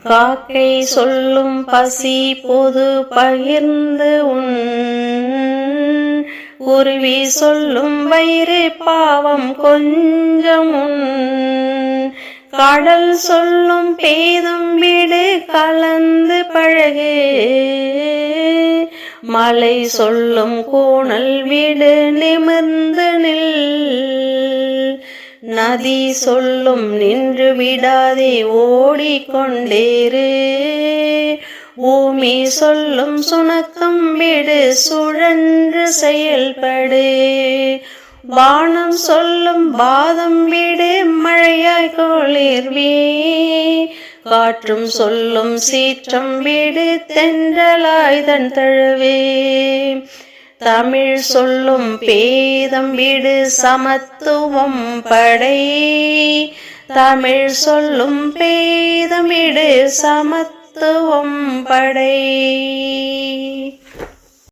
காக்கை சொல்லும் பசி பொது பகிர்ந்து உண், குருவி சொல்லும் வயிறு பாவம் கொஞ்சம் உண், கடல் சொல்லும் பேதும் விடு கலந்து பழகு, மலை சொல்லும் கோணல் விடு நிமிர்ந்து நில், நதி சொல்லும் நின்று விடாதே ஓடிக்கொண்டேரு, பூமி சொல்லும் சுணக்கம் விடு சுழன்று செயல்படு, வானம் சொல்லும் பாதம் விடு மழையாய் குளிர்வே, காற்றும் சொல்லும் சீற்றம் விடு தென்றலாய் தன் தழுவே, தமிழ் சொல்லும் பேதம் விடு சமத்துவம் படை, தமிழ் சொல்லும் பேதம் விடு சமத்துவம் படை.